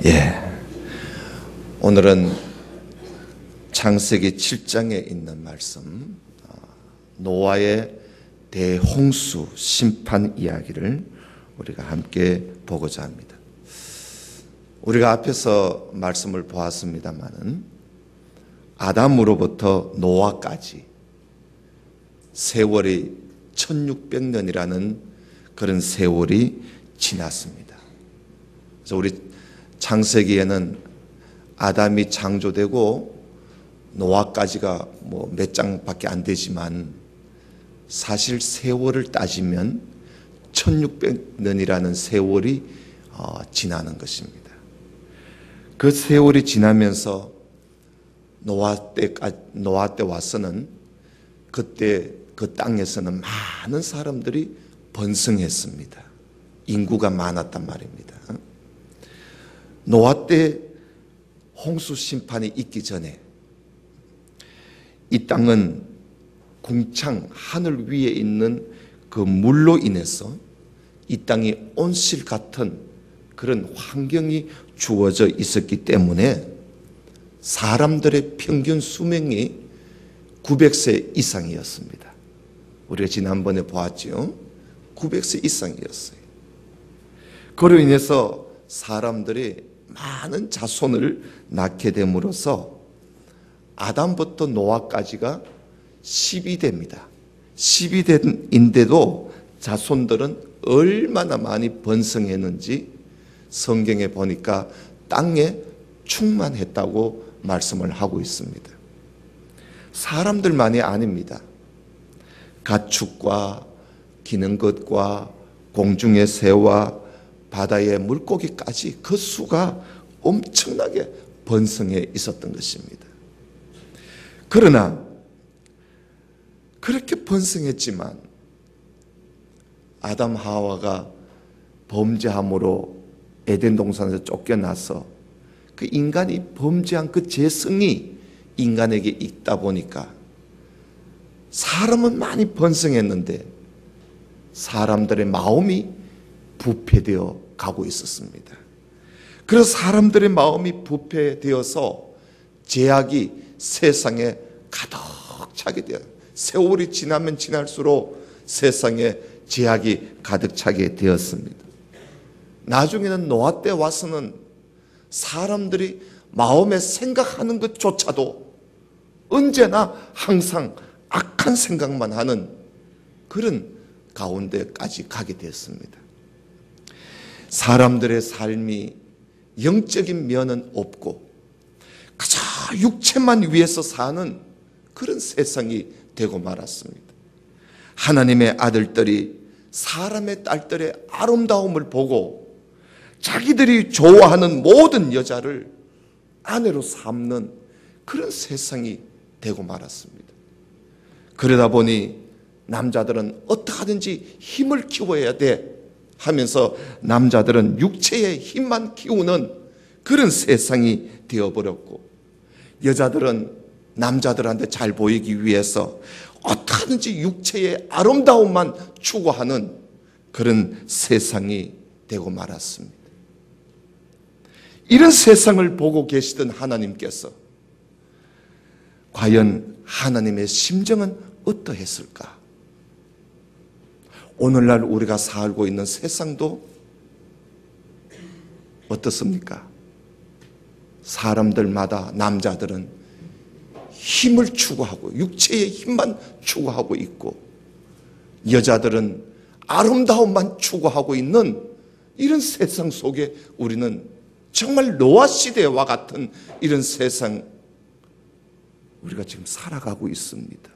예. 오늘은 창세기 7장에 있는 말씀, 노아의 대홍수 심판 이야기를 우리가 함께 보고자 합니다. 우리가 앞에서 말씀을 보았습니다마는 아담으로부터 노아까지 세월이 1600년이라는 그런 세월이 지났습니다. 그래서 우리 창세기에는 아담이 창조되고 노아까지가 몇 장밖에 안 되지만 사실 세월을 따지면 1600년이라는 세월이 지나는 것입니다. 그 세월이 지나면서 노아 때 와서는 그때 그 땅에서는 많은 사람들이 번성했습니다. 인구가 많았단 말입니다. 노아 때 홍수 심판이 있기 전에 이 땅은 궁창 하늘 위에 있는 그 물로 인해서 이 땅이 온실 같은 그런 환경이 주어져 있었기 때문에 사람들의 평균 수명이 900세 이상이었습니다. 우리가 지난번에 보았죠. 900세 이상이었어요. 그로 인해서 사람들이 많은 자손을 낳게 됨으로써 아담부터 노아까지가 12대입니다. 12대인데도 자손들은 얼마나 많이 번성했는지 성경에 보니까 땅에 충만했다고 말씀을 하고 있습니다. 사람들만이 아닙니다. 가축과 기는 것과 공중의 새와 바다의 물고기까지 그 수가 엄청나게 번성해 있었던 것입니다. 그러나 그렇게 번성했지만 아담 하와가 범죄함으로 에덴 동산에서 쫓겨나서 그 인간이 범죄한 그 죄성이 인간에게 있다 보니까 사람은 많이 번성했는데 사람들의 마음이 부패되어 가고 있었습니다. 그래서 사람들의 마음이 부패되어서 죄악이 세상에 가득 차게 돼요. 세월이 지나면 지날수록 세상에 죄악이 가득 차게 되었습니다. 나중에는 노아 때 와서는 사람들이 마음에 생각하는 것조차도 언제나 항상 악한 생각만 하는 그런 가운데까지 가게 됐습니다. 사람들의 삶이 영적인 면은 없고 그저 육체만 위해서 사는 그런 세상이 되고 말았습니다. 하나님의 아들들이 사람의 딸들의 아름다움을 보고 자기들이 좋아하는 모든 여자를 아내로 삼는 그런 세상이 되고 말았습니다. 그러다 보니 남자들은 어떻게 하든지 힘을 키워야 돼 하면서 남자들은 육체의 힘만 키우는 그런 세상이 되어버렸고 여자들은 남자들한테 잘 보이기 위해서 어떻게 하든지 육체의 아름다움만 추구하는 그런 세상이 되고 말았습니다. 이런 세상을 보고 계시던 하나님께서 과연 하나님의 심정은 어떠했을까? 오늘날 우리가 살고 있는 세상도 어떻습니까? 사람들마다 남자들은 힘을 추구하고 육체의 힘만 추구하고 있고 여자들은 아름다움만 추구하고 있는 이런 세상 속에 우리는 정말 노아 시대와 같은 이런 세상 우리가 지금 살아가고 있습니다.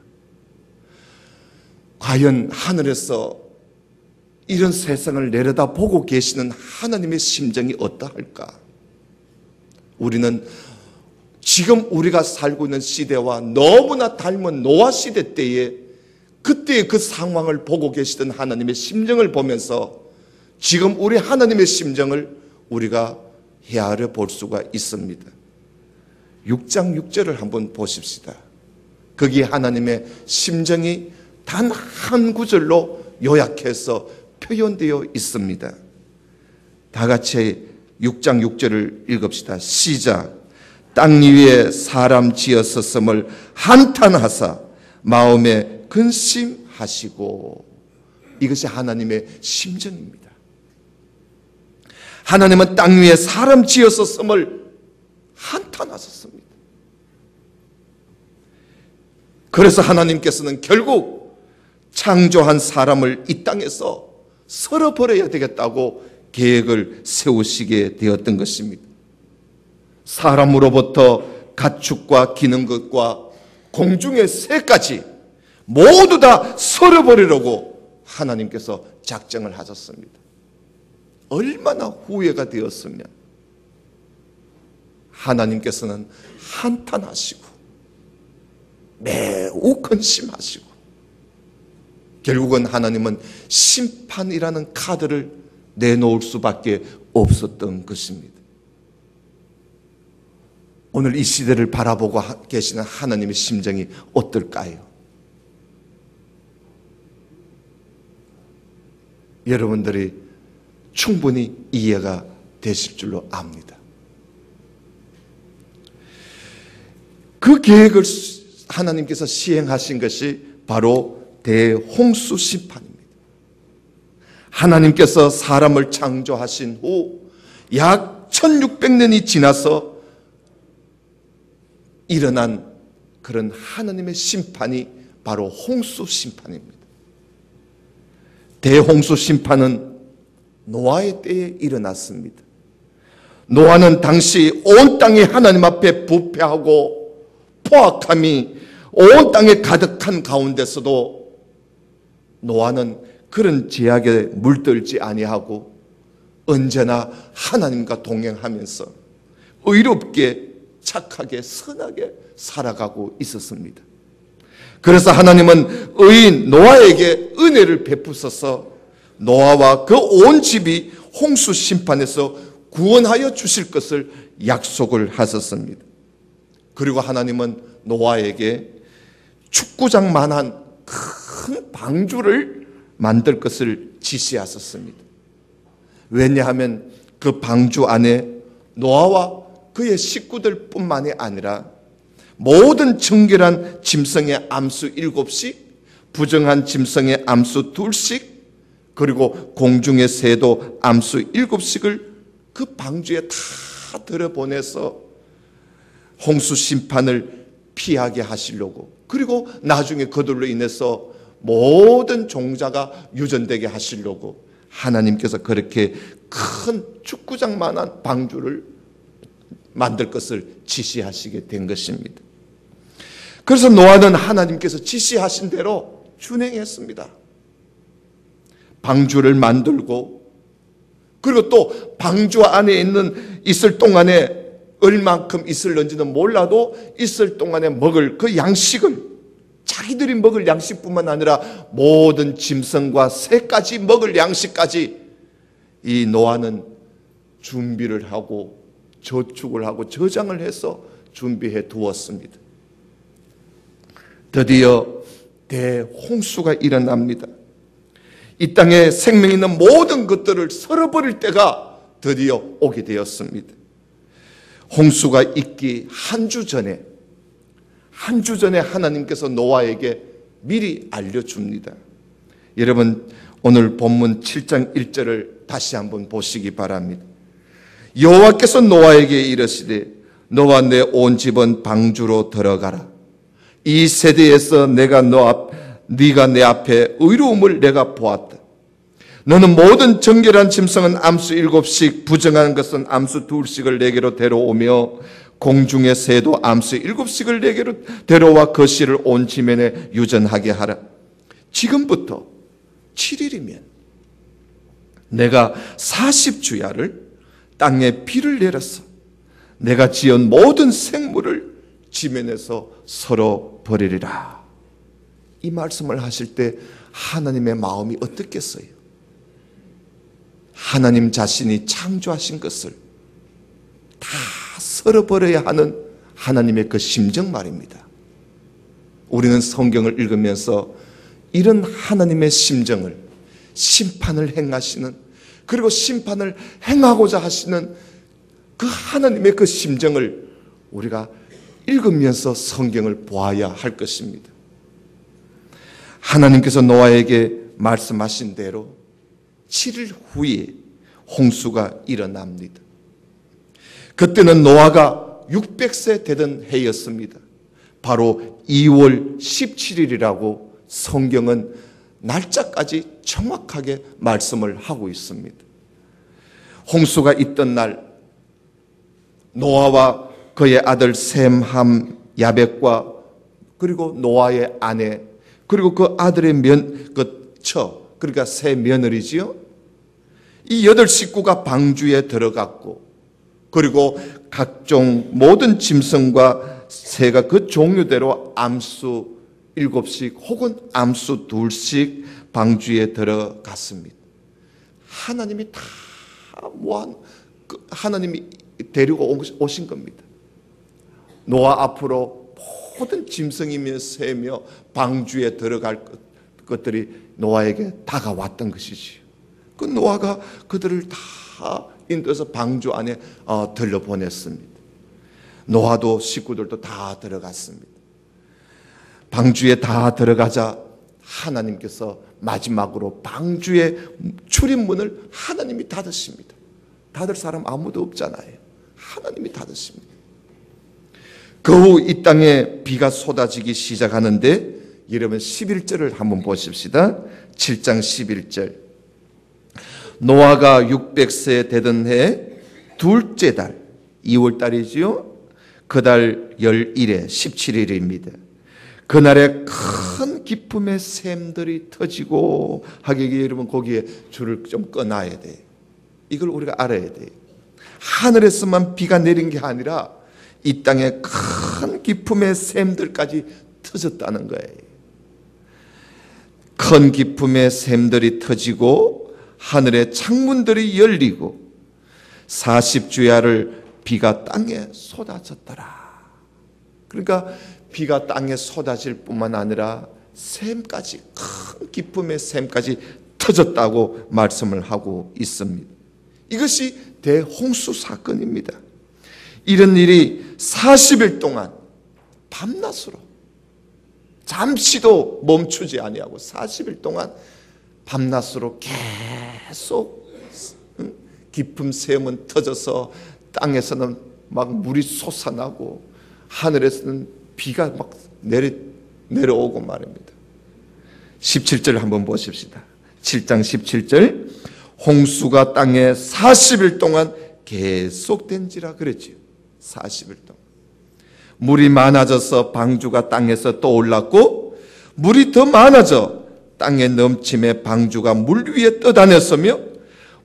과연 하늘에서 이런 세상을 내려다보고 계시는 하나님의 심정이 어떠할까? 우리는 지금 우리가 살고 있는 시대와 너무나 닮은 노아 시대 때에 그때의 그 상황을 보고 계시던 하나님의 심정을 보면서 지금 우리 하나님의 심정을 우리가 헤아려 볼 수가 있습니다. 6장 6절을 한번 보십시다. 거기에 하나님의 심정이 단 한 구절로 요약해서 표현되어 있습니다. 다 같이 6장 6절을 읽읍시다. 시작. 땅 위에 사람 지었었음을 한탄하사 마음에 근심하시고. 이것이 하나님의 심정입니다. 하나님은 땅 위에 사람 지었었음을 한탄하셨습니다. 그래서 하나님께서는 결국 창조한 사람을 이 땅에서 썰어버려야 되겠다고 계획을 세우시게 되었던 것입니다. 사람으로부터 가축과 기는 것과 공중의 새까지 모두 다 썰어버리려고 하나님께서 작정을 하셨습니다. 얼마나 후회가 되었으면 하나님께서는 한탄하시고 매우 근심하시고 결국은 하나님은 심판이라는 카드를 내놓을 수밖에 없었던 것입니다. 오늘 이 시대를 바라보고 계시는 하나님의 심정이 어떨까요? 여러분들이 충분히 이해가 되실 줄로 압니다. 그 계획을 하나님께서 시행하신 것이 바로 대홍수 심판입니다. 하나님께서 사람을 창조하신 후 약 1600년이 지나서 일어난 그런 하나님의 심판이 바로 홍수 심판입니다. 대홍수 심판은 노아의 때에 일어났습니다. 노아는 당시 온 땅이 하나님 앞에 부패하고 포악함이 온 땅에 가득한 가운데서도 노아는 그런 제약에 물들지 아니하고 언제나 하나님과 동행하면서 의롭게 착하게 선하게 살아가고 있었습니다. 그래서 하나님은 의인 노아에게 은혜를 베푸셔서 노아와 그 온 집이 홍수 심판에서 구원하여 주실 것을 약속을 하셨습니다. 그리고 하나님은 노아에게 축구장만한 큰 방주를 만들 것을 지시하셨습니다. 왜냐하면 그 방주 안에 노아와 그의 식구들 뿐만이 아니라 모든 정결한 짐승의 암수 7씩, 부정한 짐승의 암수 2씩, 그리고 공중의 새도 암수 7씩을 그 방주에 다 들여보내서 홍수 심판을 피하게 하시려고, 그리고 나중에 그들로 인해서 모든 종자가 유전되게 하시려고 하나님께서 그렇게 큰 축구장만한 방주를 만들 것을 지시하시게 된 것입니다. 그래서 노아는 하나님께서 지시하신 대로 준행했습니다. 방주를 만들고, 그리고 또 방주 안에 있을 동안에 얼만큼 있을는지는 몰라도 있을 동안에 먹을 그 양식을, 자기들이 먹을 양식뿐만 아니라 모든 짐승과 새까지 먹을 양식까지 이 노아는 준비를 하고 저축을 하고 저장을 해서 준비해 두었습니다. 드디어 대홍수가 일어납니다. 이 땅에 생명 있는 모든 것들을 썰어버릴 때가 드디어 오게 되었습니다. 홍수가 있기 한 주 전에 하나님께서 노아에게 미리 알려줍니다. 여러분, 오늘 본문 7장 1절을 다시 한번 보시기 바랍니다. 여호와께서 노아에게 이르시되 너와 내 온 집은 방주로 들어가라. 이 세대에서 네가 내 앞에 의로움을 내가 보았다. 너는 모든 정결한 짐승은 암수 7씩, 부정한 것은 암수 2씩을 내게로 데려오며 공중의 새도 암수 7씩을 내게로 데려와 그 씨를 온 지면에 유전하게 하라. 지금부터 7일이면 내가 40주야를 땅에 비를 내려서 내가 지은 모든 생물을 지면에서 썰어 버리리라. 이 말씀을 하실 때 하나님의 마음이 어떻겠어요? 하나님 자신이 창조하신 것을 다 썰어버려야 하는 하나님의 그 심정 말입니다. 우리는 성경을 읽으면서 이런 하나님의 심정을, 심판을 행하시는, 그리고 심판을 행하고자 하시는 그 하나님의 그 심정을 우리가 읽으면서 성경을 보아야 할 것입니다. 하나님께서 노아에게 말씀하신 대로 7일 후에 홍수가 일어납니다. 그때는 노아가 600세 되던 해였습니다. 바로 2월 17일이라고 성경은 날짜까지 정확하게 말씀을 하고 있습니다. 홍수가 있던 날 노아와 그의 아들 셈, 함, 야벳과 그리고 노아의 아내 그리고 그 아들의 그러니까 세 며느리지요. 이 8식구가 방주에 들어갔고 그리고 각종 모든 짐승과 새가 그 종류대로 암수 7씩 혹은 암수 2씩 방주에 들어갔습니다. 하나님이 다 하나님이 데리고 오신 겁니다. 노아 앞으로 모든 짐승이며 새며 방주에 들어갈 것들이 노아에게 다가왔던 것이지요. 그 노아가 그들을 다 인도해서 방주 안에 들려보냈습니다. 노아도 식구들도 다 들어갔습니다. 방주에 다 들어가자 하나님께서 마지막으로 방주의 출입문을 하나님이 닫으십니다. 닫을 사람 아무도 없잖아요. 하나님이 닫으십니다. 그 후 이 땅에 비가 쏟아지기 시작하는데 여러분 11절을 한번 보십시다. 7장 11절. 노아가 600세 되던 해 둘째 달 2월 달이지요. 그 달 10일에 17일입니다. 그날에 큰 기쁨의 샘들이 터지고 하기에 여러분 거기에 줄을 좀 꺼놔야 돼요. 이걸 우리가 알아야 돼요. 하늘에서만 비가 내린 게 아니라 이 땅에 큰 기쁨의 샘들까지 터졌다는 거예요. 큰 기쁨의 샘들이 터지고 하늘의 창문들이 열리고 40주야를 비가 땅에 쏟아졌더라. 그러니까 비가 땅에 쏟아질 뿐만 아니라 샘까지 큰 기쁨의 샘까지 터졌다고 말씀을 하고 있습니다. 이것이 대홍수 사건입니다. 이런 일이 40일 동안 밤낮으로 잠시도 멈추지 아니하고 40일 동안 밤낮으로 계속 깊은 샘은 터져서 땅에서는 막 물이 솟아나고 하늘에서는 비가 막 내려오고 말입니다. 17절 한번 보십시다. 7장 17절. 홍수가 땅에 40일 동안 계속된지라 그랬지요. 40일 동안. 물이 많아져서 방주가 땅에서 떠올랐고 물이 더 많아져 땅에 넘침에 방주가 물 위에 떠다녔으며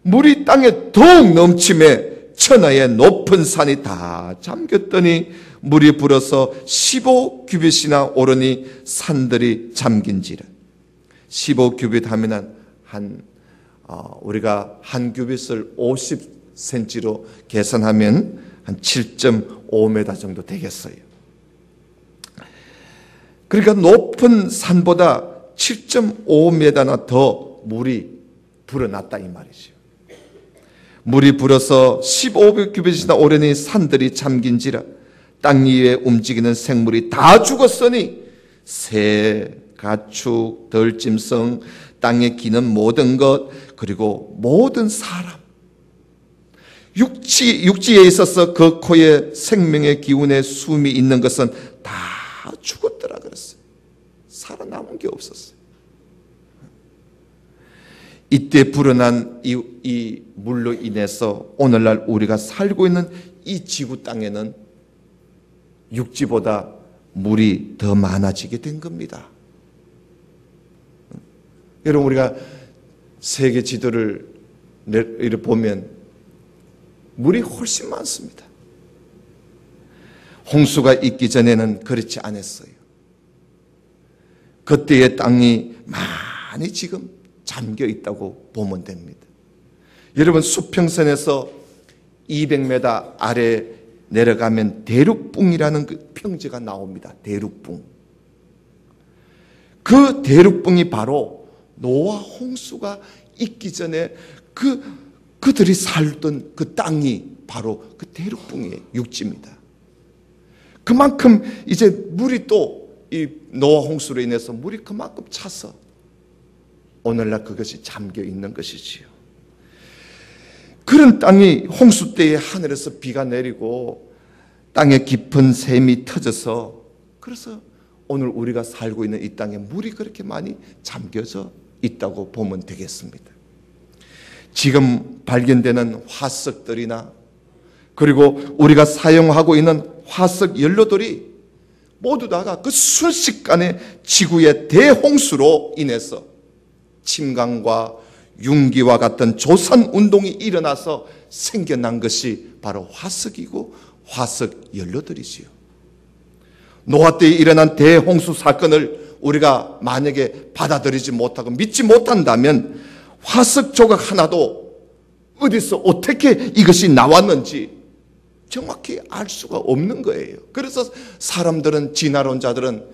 물이 땅에 더욱 넘침에 천하의 높은 산이 다 잠겼더니 물이 불어서 15규빗이나 오르니 산들이 잠긴지라. 15규빗 하면은 우리가 한 규빗을 50cm로 계산하면 한 7.5m 정도 되겠어요. 그러니까 높은 산보다 7.5m나 더 물이 불어났다 이 말이죠. 물이 불어서 15규빗이나 오르니 산들이 잠긴지라. 땅 위에 움직이는 생물이 다 죽었으니 새, 가축, 들짐승, 땅에 기는 모든 것, 그리고 모든 사람, 육지에 있어서 그 코에 생명의 기운의 숨이 있는 것은 다 죽었더라 그랬어요. 살아남은 게 없었어요. 이때 불어난 이 물로 인해서 오늘날 우리가 살고 있는 이 지구 땅에는 육지보다 물이 더 많아지게 된 겁니다. 여러분 우리가 세계 지도를 보면 물이 훨씬 많습니다. 홍수가 있기 전에는 그렇지 않았어요. 그때의 땅이 많이 지금 잠겨 있다고 보면 됩니다. 여러분 수평선에서 200m 아래 내려가면 대륙붕이라는 그 평지가 나옵니다. 대륙붕. 그 대륙붕이 바로 노아 홍수가 있기 전에 그 그들이 살던 그 땅이 바로 그 대륙붕의 육지입니다. 그만큼 이제 물이 또 이 노아 홍수로 인해서 물이 그만큼 차서 오늘날 그것이 잠겨 있는 것이지요. 그런 땅이 홍수 때에 하늘에서 비가 내리고 땅에 깊은 샘이 터져서, 그래서 오늘 우리가 살고 있는 이 땅에 물이 그렇게 많이 잠겨져 있다고 보면 되겠습니다. 지금 발견되는 화석들이나 그리고 우리가 사용하고 있는 화석 연료들이 모두 다가 그 순식간에 지구의 대홍수로 인해서 침강과 융기와 같은 조산 운동이 일어나서 생겨난 것이 바로 화석이고 화석 연료들이지요. 노아 때에 일어난 대홍수 사건을 우리가 만약에 받아들이지 못하고 믿지 못한다면 화석 조각 하나도 어디서 어떻게 이것이 나왔는지 정확히 알 수가 없는 거예요. 그래서 사람들은, 진화론자들은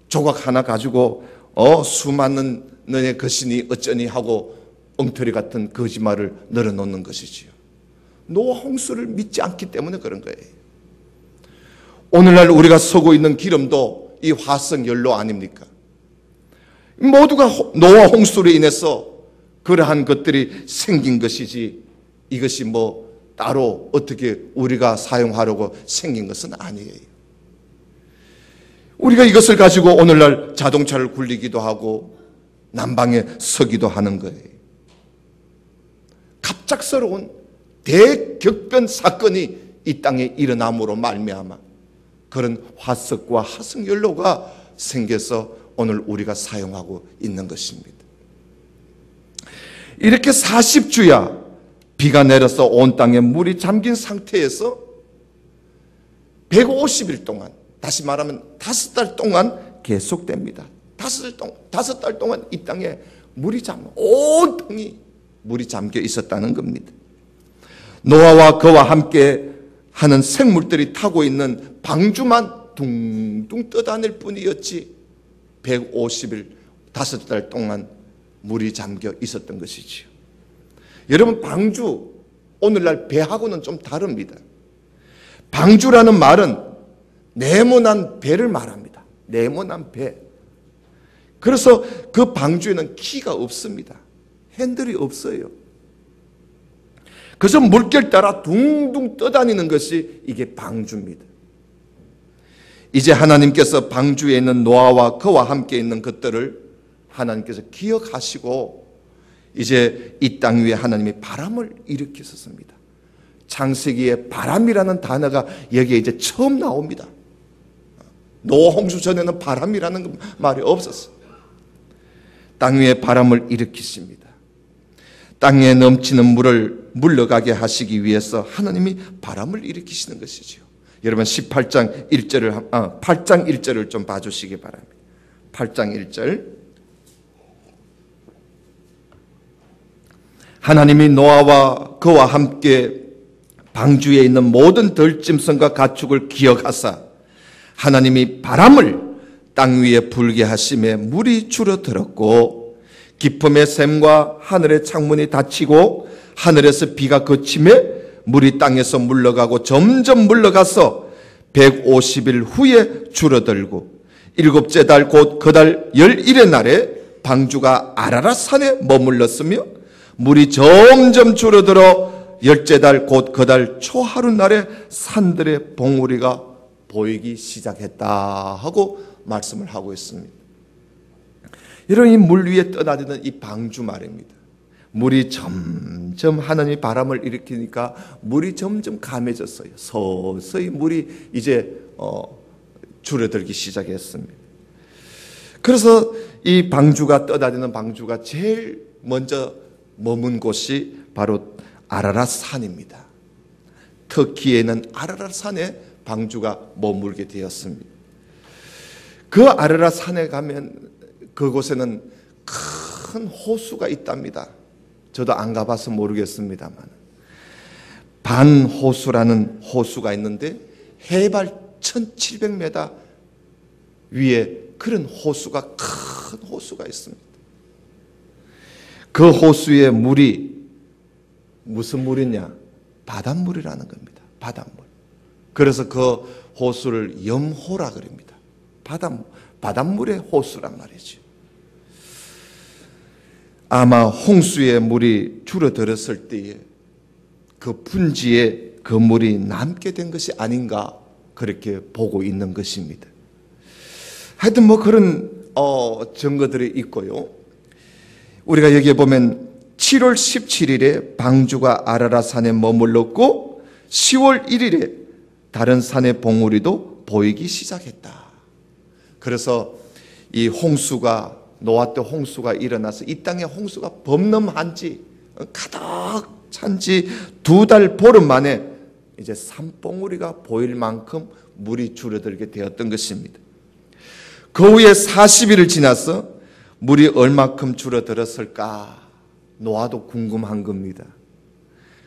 조각 하나 가지고 수많은 너의 것이니 어쩌니 하고 엉터리 같은 거짓말을 늘어놓는 것이지요. 노아 홍수를 믿지 않기 때문에 그런 거예요. 오늘날 우리가 쓰고 있는 기름도 이 화석 연료 아닙니까? 모두가 노아 홍수로 인해서 그러한 것들이 생긴 것이지, 이것이 뭐 따로 어떻게 우리가 사용하려고 생긴 것은 아니에요. 우리가 이것을 가지고 오늘날 자동차를 굴리기도 하고 난방에 서기도 하는 거예요. 갑작스러운 대격변 사건이 이 땅에 일어남으로 말미암아 그런 화석과 화석연료가 생겨서 오늘 우리가 사용하고 있는 것입니다. 이렇게 40주야 비가 내려서 온 땅에 물이 잠긴 상태에서 150일 동안, 다시 말하면 5달 동안 계속됩니다. 5달 동안 이 땅에 물이 온 땅이 물이 잠겨 있었다는 겁니다. 노아와 그와 함께 하는 생물들이 타고 있는 방주만 둥둥 떠다닐 뿐이었지 150일 5달 동안 물이 잠겨 있었던 것이지요. 여러분, 방주, 오늘날 배하고는 좀 다릅니다. 방주라는 말은 네모난 배를 말합니다. 네모난 배. 그래서 그 방주에는 키가 없습니다. 핸들이 없어요. 그래서 물결 따라 둥둥 떠다니는 것이 이게 방주입니다. 이제 하나님께서 방주에 있는 노아와 그와 함께 있는 것들을 하나님께서 기억하시고 이제 이 땅 위에 하나님이 바람을 일으키셨습니다. 창세기에 바람이라는 단어가 여기에 이제 처음 나옵니다. 노아 홍수 전에는 바람이라는 말이 없었어요. 땅 위에 바람을 일으키십니다. 땅에 넘치는 물을 물러가게 하시기 위해서 하나님이 바람을 일으키시는 것이죠. 여러분 8장 1절을 좀 봐주시기 바랍니다. 8장 1절. 하나님이 노아와 그와 함께 방주에 있는 모든 들짐승과 가축을 기억하사 하나님이 바람을 땅 위에 불게 하심에 물이 줄어들었고 깊음의 샘과 하늘의 창문이 닫히고 하늘에서 비가 그침에 물이 땅에서 물러가고 점점 물러가서 150일 후에 줄어들고 일곱째 달 곧 그 달 11의 날에 방주가 아라랏 산에 머물렀으며 물이 점점 줄어들어 열째 달 곧 그 달 초하루 날에 산들의 봉우리가 보이기 시작했다 하고 말씀을 하고 있습니다. 여러분, 이 물 위에 떠다니는 이 방주 말입니다. 물이 점점 하나님이 바람을 일으키니까 물이 점점 감해졌어요. 서서히 물이 이제 줄어들기 시작했습니다. 그래서 이 방주가 떠다니는 방주가 제일 먼저 머문 곳이 바로 아라랏 산입니다. 터키에는 아라랏 산에 방주가 머물게 되었습니다. 그 아라랏 산에 가면 그곳에는 큰 호수가 있답니다. 저도 안 가봐서 모르겠습니다만 반호수라는 호수가 있는데 해발 1700m 위에 그런 호수가, 큰 호수가 있습니다. 그 호수의 물이 무슨 물이냐? 바닷물이라는 겁니다. 바닷물. 그래서 그 호수를 염호라 그럽니다. 바닷물의 호수란 말이죠. 아마 홍수의 물이 줄어들었을 때에 그 분지에 그 물이 남게 된 것이 아닌가 그렇게 보고 있는 것입니다. 하여튼 뭐 그런 증거들이 있고요. 우리가 여기에 보면 7월 17일에 방주가 아라랏산에 머물렀고 10월 1일에 다른 산의 봉우리도 보이기 시작했다. 그래서 이 홍수가 노아 때 홍수가 일어나서 이 땅에 홍수가 범람한지 가득 찬지 2달 보름 만에 이제 산봉우리가 보일 만큼 물이 줄어들게 되었던 것입니다. 그 후에 40일을 지나서 물이 얼마큼 줄어들었을까 노아도 궁금한 겁니다.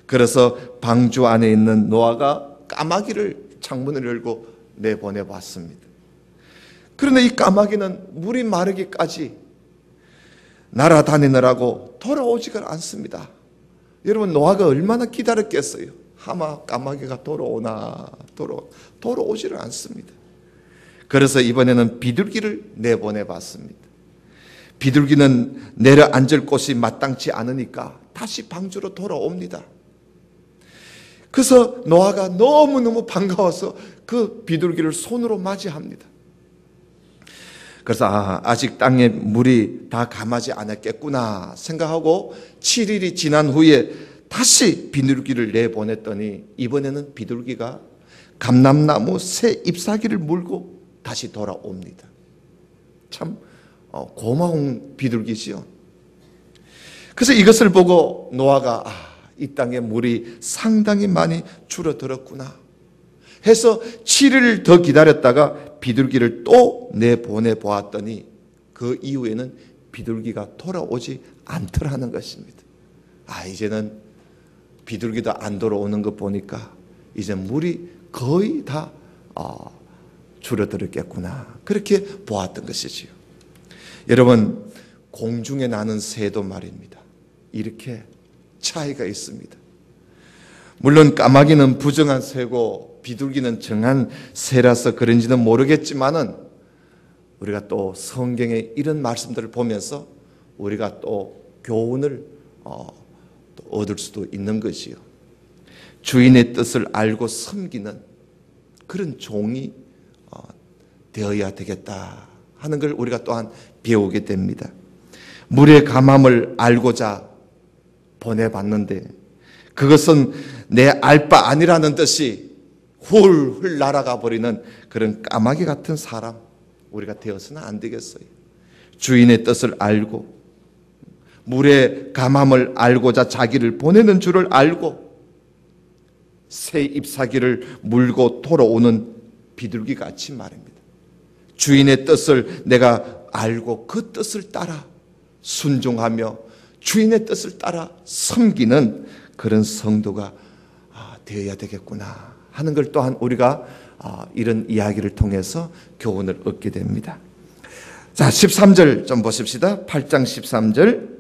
그래서 방주 안에 있는 노아가 까마귀를 창문을 열고 내보내봤습니다. 그런데 이 까마귀는 물이 마르기까지 날아다니느라고 돌아오지가 않습니다. 여러분 노아가 얼마나 기다렸겠어요. 아마 까마귀가 돌아오지를 않습니다. 그래서 이번에는 비둘기를 내보내봤습니다. 비둘기는 내려앉을 곳이 마땅치 않으니까 다시 방주로 돌아옵니다. 그래서 노아가 너무너무 반가워서 그 비둘기를 손으로 맞이합니다. 그래서 아직 땅에 물이 다 감하지 않았겠구나 생각하고 7일이 지난 후에 다시 비둘기를 내보냈더니 이번에는 비둘기가 감람나무 새 잎사귀를 물고 다시 돌아옵니다. 참 고마운 비둘기지요. 그래서 이것을 보고 노아가 이 땅에 물이 상당히 많이 줄어들었구나 해서 7일을 더 기다렸다가 비둘기를 또 내보내 보았더니 그 이후에는 비둘기가 돌아오지 않더라는 것입니다. 이제는 비둘기도 안 돌아오는 것 보니까 이제 물이 거의 다 줄어들었겠구나 그렇게 보았던 것이지요. 여러분 공중에 나는 새도 말입니다. 이렇게 차이가 있습니다. 물론 까마귀는 부정한 새고 비둘기는 정한 새라서 그런지는 모르겠지만은 우리가 또 성경의 이런 말씀들을 보면서 우리가 또 교훈을 또 얻을 수도 있는 것이요. 주인의 뜻을 알고 섬기는 그런 종이 되어야 되겠다 하는 걸 우리가 또한 배우게 됩니다. 물의 감함을 알고자 보내봤는데 그것은 내 알 바 아니라는 듯이 훌훌 날아가 버리는 그런 까마귀 같은 사람 우리가 되어서는 안 되겠어요. 주인의 뜻을 알고 물의 감함을 알고자 자기를 보내는 줄을 알고 새 잎사귀를 물고 돌아오는 비둘기 같이 말입니다. 주인의 뜻을 내가 알고 그 뜻을 따라 순종하며 주인의 뜻을 따라 섬기는 그런 성도가 되어야 되겠구나 하는 걸 또한 우리가 이런 이야기를 통해서 교훈을 얻게 됩니다. 자, 13절 좀 보십시다. 8장 13절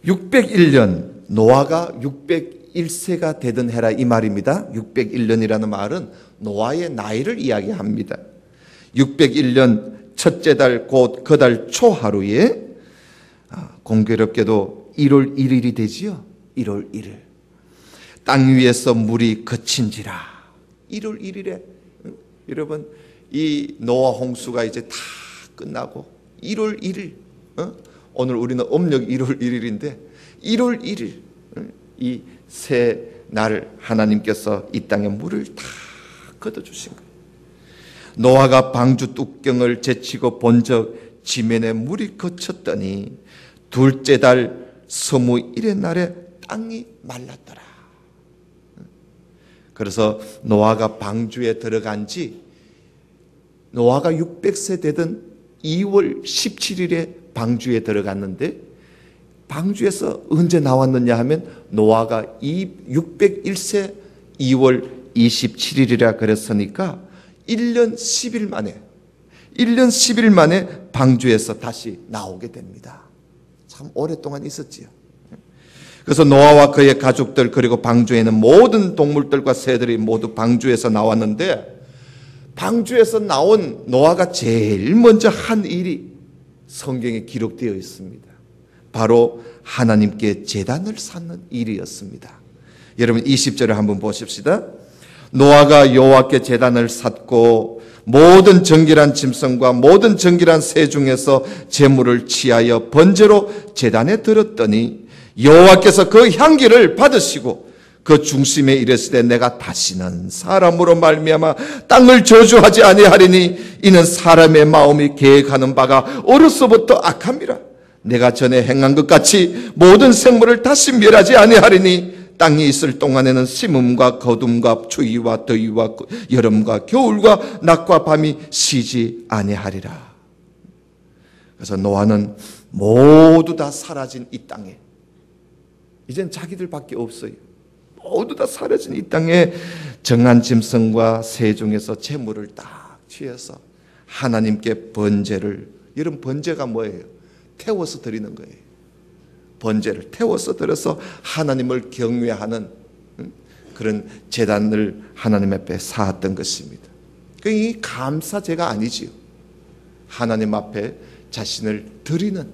601년 노아가 601세가 되던 해라 이 말입니다. 601년이라는 말은 노아의 나이를 이야기합니다. 601년 첫째 달 곧 그 달 초하루에 공교롭게도 1월 1일이 되지요. 1월 1일 땅 위에서 물이 그친지라. 1월 1일에 여러분 이 노아 홍수가 이제 다 끝나고 1월 1일 오늘 우리는 음력 1월 1일인데 1월 1일 이 새 날 하나님께서 이 땅에 물을 다 걷어주신 거예요. 노아가 방주 뚜껑을 제치고 본적 지면에 물이 그쳤더니 둘째 달 서무일의 날에 땅이 말랐더라. 그래서 노아가 방주에 들어간 지 노아가 600세 되던 2월 17일에 방주에 들어갔는데 방주에서 언제 나왔느냐 하면 노아가 601세 2월 27일이라 그랬으니까 1년 10일 만에 방주에서 다시 나오게 됩니다. 참 오랫동안 있었지요. 그래서 노아와 그의 가족들 그리고 방주에는 모든 동물들과 새들이 모두 방주에서 나왔는데, 방주에서 나온 노아가 제일 먼저 한 일이 성경에 기록되어 있습니다. 바로 하나님께 제단을 쌓는 일이었습니다. 여러분 20절을 한번 보십시다. 노아가 여호와께 제단을 쌓고 모든 정결한 짐승과 모든 정결한 새 중에서 제물을 취하여 번제로 제단에 들었더니 여호와께서 그 향기를 받으시고 그 중심에 이르시되 내가 다시는 사람으로 말미암아 땅을 저주하지 아니하리니 이는 사람의 마음이 계획하는 바가 어려서부터 악함이라. 내가 전에 행한 것 같이 모든 생물을 다시 멸하지 아니하리니 땅이 있을 동안에는 심음과 거둠과 추위와 더위와 여름과 겨울과 낮과 밤이 쉬지 아니하리라. 그래서 노아는 모두 다 사라진 이 땅에, 이젠 자기들밖에 없어요. 모두 다 사라진 이 땅에 정한 짐승과 새 중에서 제물을 딱 취해서 하나님께 번제를, 이런 번제가 뭐예요? 태워서 드리는 거예요. 번제를 태워서 드려서 하나님을 경외하는 그런 제단을 하나님 앞에 쌓았던 것입니다. 이 감사제가 아니지요. 하나님 앞에 자신을 드리는,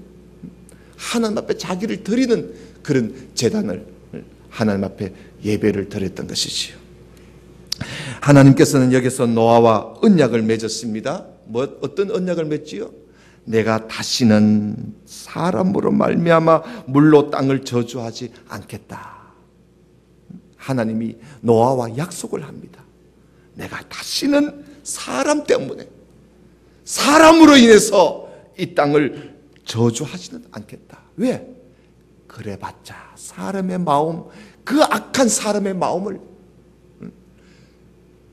하나님 앞에 자기를 드리는 그런 제단을 하나님 앞에 예배를 드렸던 것이지요. 하나님께서는 여기서 노아와 언약을 맺었습니다. 어떤 언약을 맺지요? 내가 다시는 사람으로 말미암아 물로 땅을 저주하지 않겠다. 하나님이 노아와 약속을 합니다. 내가 다시는 사람 때문에, 사람으로 인해서 이 땅을 저주하지는 않겠다. 왜? 그래봤자 사람의 마음, 그 악한 사람의 마음을,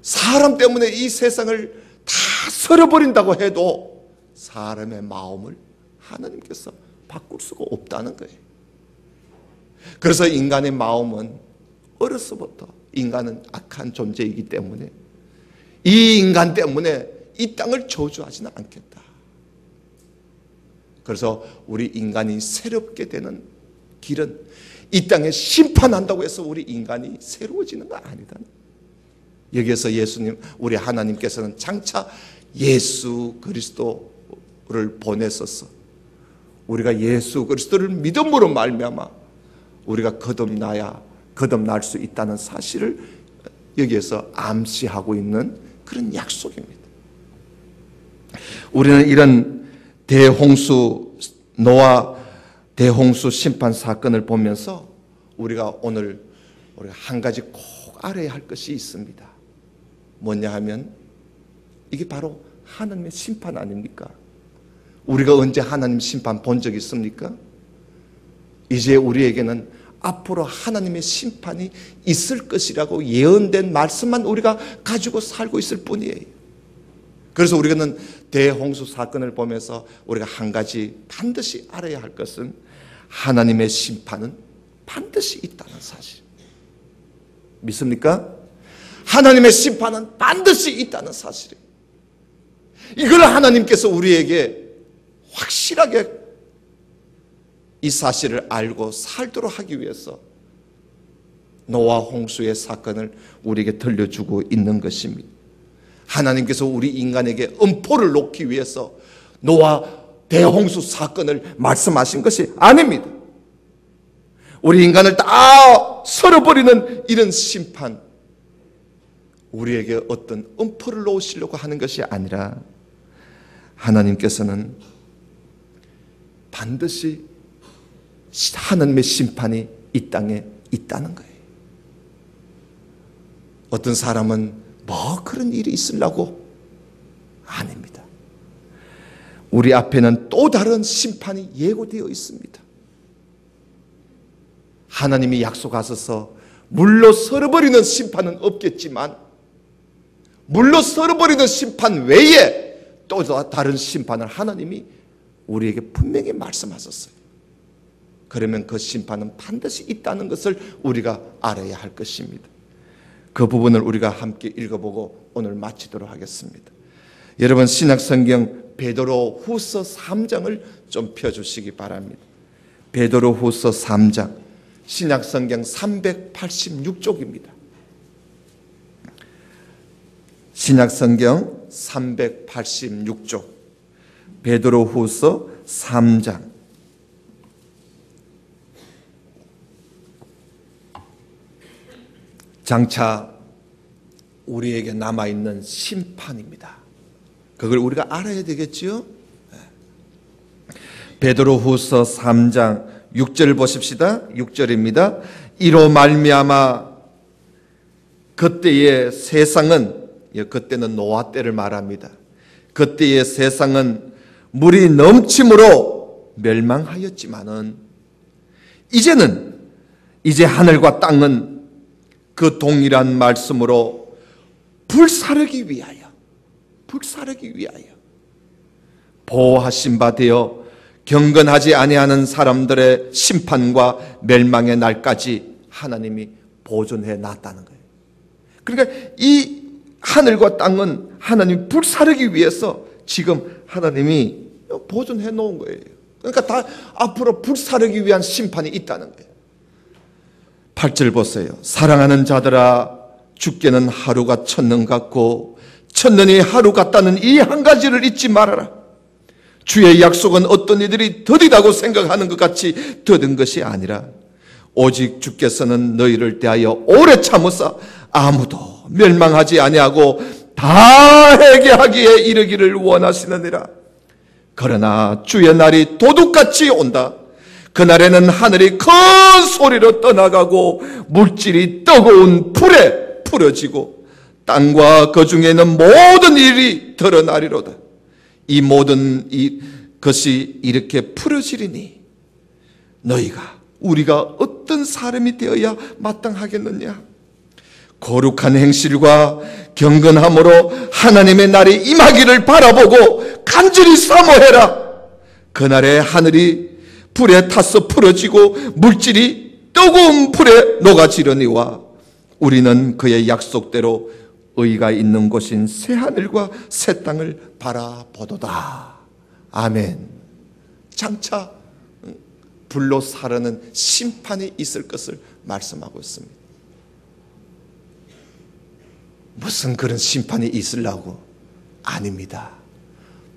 사람 때문에 이 세상을 다 썰어버린다고 해도 사람의 마음을 하나님께서 바꿀 수가 없다는 거예요. 그래서 인간의 마음은 어려서부터, 인간은 악한 존재이기 때문에 이 인간 때문에 이 땅을 저주하지는 않겠다. 그래서 우리 인간이 새롭게 되는 길은 이 땅에 심판한다고 해서 우리 인간이 새로워지는 건 아니다. 여기에서 예수님, 우리 하나님께서는 장차 예수 그리스도를 보내셔서 우리가 예수 그리스도를 믿음으로 말미암아 우리가 거듭날 수 있다는 사실을 여기에서 암시하고 있는 그런 약속입니다. 우리는 이런 노아 대홍수 심판 사건을 보면서 우리가 오늘 한 가지 꼭 알아야 할 것이 있습니다. 뭐냐 하면 이게 바로 하나님의 심판 아닙니까? 우리가 언제 하나님 심판 본 적 있습니까? 이제 우리에게는 앞으로 하나님의 심판이 있을 것이라고 예언된 말씀만 우리가 가지고 살고 있을 뿐이에요. 그래서 우리는 대홍수 사건을 보면서 우리가 한 가지 반드시 알아야 할 것은 하나님의 심판은 반드시 있다는 사실. 믿습니까? 하나님의 심판은 반드시 있다는 사실이에요. 이걸 하나님께서 우리에게 확실하게 이 사실을 알고 살도록 하기 위해서 노아 홍수의 사건을 우리에게 들려주고 있는 것입니다. 하나님께서 우리 인간에게 엄포를 놓기 위해서 노아 대홍수 사건을 말씀하신 것이 아닙니다. 우리 인간을 다 썰어버리는 이런 심판, 우리에게 어떤 엄포를 놓으시려고 하는 것이 아니라 하나님께서는 반드시 하나님의 심판이 이 땅에 있다는 거예요. 어떤 사람은 뭐 그런 일이 있으려고? 아닙니다. 우리 앞에는 또 다른 심판이 예고되어 있습니다. 하나님이 약속하셔서 물로 썰어버리는 심판은 없겠지만 물로 썰어버리는 심판 외에 또 다른 심판을 하나님이 우리에게 분명히 말씀하셨어요. 그러면 그 심판은 반드시 있다는 것을 우리가 알아야 할 것입니다. 그 부분을 우리가 함께 읽어보고 오늘 마치도록 하겠습니다. 여러분 신약성경 베드로 후서 3장을 좀 펴주시기 바랍니다. 베드로 후서 3장. 신약성경 386쪽입니다. 신약성경 386쪽 베드로후서 3장 장차 우리에게 남아있는 심판입니다. 그걸 우리가 알아야 되겠지요? 베드로후서 3장 6절 보십시다. 6절입니다. 이로 말미암아 그때의 세상은, 그때는 노아 때를 말합니다. 그때의 세상은 물이 넘침으로 멸망하였지만은 이제 하늘과 땅은 그 동일한 말씀으로 불사르기 위하여 보호하신 바 되어 경건하지 아니하는 사람들의 심판과 멸망의 날까지 하나님이 보존해 놨다는 거예요. 그러니까 이 하늘과 땅은 하나님이 불사르기 위해서 지금 하나님이 보존해 놓은 거예요. 그러니까 다 앞으로 불사르기 위한 심판이 있다는 거예요. 8절 보세요. 사랑하는 자들아, 주께는 하루가 천년 같고 천년이 하루 같다는 이 한 가지를 잊지 말아라. 주의 약속은 어떤 이들이 더디다고 생각하는 것 같이 더딘 것이 아니라 오직 주께서는 너희를 대하여 오래 참으사 아무도 멸망하지 아니하고 다 회개하기에 이르기를 원하시느니라. 그러나 주의 날이 도둑같이 온다. 그날에는 하늘이 큰 소리로 떠나가고 물질이 뜨거운 불에 풀어지고 땅과 그 중에 있는 모든 일이 드러나리로다. 이 모든 것이 이렇게 풀어지리니 우리가 어떤 사람이 되어야 마땅하겠느냐? 거룩한 행실과 경건함으로 하나님의 날이 임하기를 바라보고 간절히 사모해라. 그날에 하늘이 불에 타서 풀어지고 물질이 뜨거운 불에 녹아지려니와 우리는 그의 약속대로 의가 있는 곳인 새하늘과 새 땅을 바라보도다. 아멘. 장차 불로 사르는 심판이 있을 것을 말씀하고 있습니다. 무슨 그런 심판이 있으려고? 아닙니다.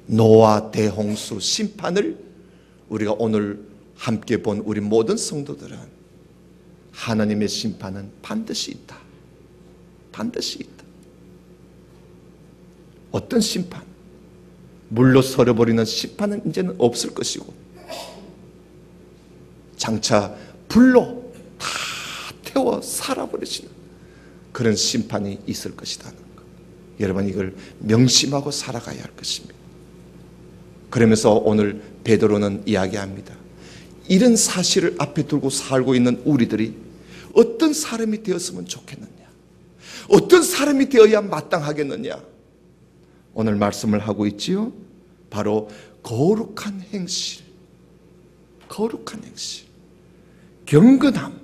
노아 대홍수 심판을 우리가 오늘 함께 본 우리 모든 성도들은 하나님의 심판은 반드시 있다. 반드시 있다. 어떤 심판? 물로 썰어버리는 심판은 이제는 없을 것이고 장차 불로 다 태워 살아버리시는 그런 심판이 있을 것이라는 것. 여러분 이걸 명심하고 살아가야 할 것입니다. 그러면서 오늘 베드로는 이야기합니다. 이런 사실을 앞에 두고 살고 있는 우리들이 어떤 사람이 되었으면 좋겠느냐? 어떤 사람이 되어야 마땅하겠느냐? 오늘 말씀을 하고 있지요. 바로 거룩한 행실, 경건함,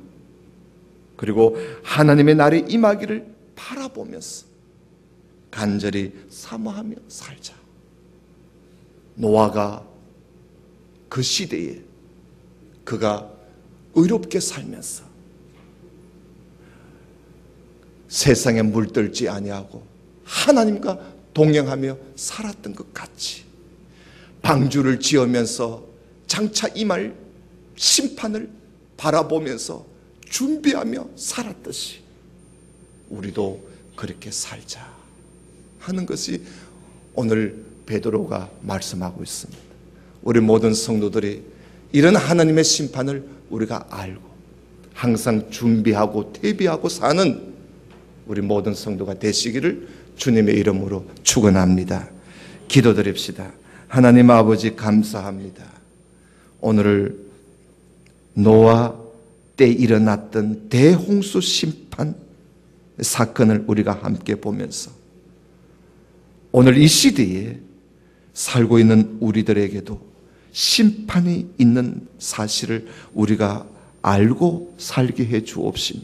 그리고 하나님의 날이 임하기를 바라보면서 간절히 사모하며 살자. 노아가 그 시대에 그가 의롭게 살면서 세상에 물들지 아니하고 하나님과 동행하며 살았던 것 같이 방주를 지으면서 장차 임할 심판을 바라보면서 준비하며 살았듯이 우리도 그렇게 살자 하는 것이 오늘 베드로가 말씀하고 있습니다. 우리 모든 성도들이 이런 하나님의 심판을 우리가 알고 항상 준비하고 대비하고 사는 우리 모든 성도가 되시기를 주님의 이름으로 축원합니다. 기도드립시다. 하나님 아버지 감사합니다. 오늘 노아 때 일어났던 대홍수 심판 사건을 우리가 함께 보면서 오늘 이 시대에 살고 있는 우리들에게도 심판이 있는 사실을 우리가 알고 살게 해 주옵시며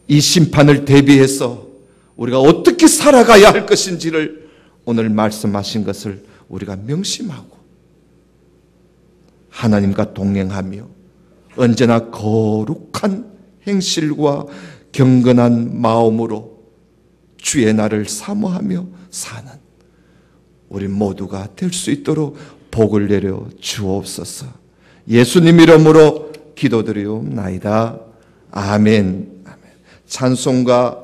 이 심판을 대비해서 우리가 어떻게 살아가야 할 것인지를 오늘 말씀하신 것을 우리가 명심하고 하나님과 동행하며 언제나 거룩한 행실과 경건한 마음으로 주의 날을 사모하며 사는 우리 모두가 될 수 있도록 복을 내려 주옵소서. 예수님 이름으로 기도드리옵나이다. 아멘. 찬송가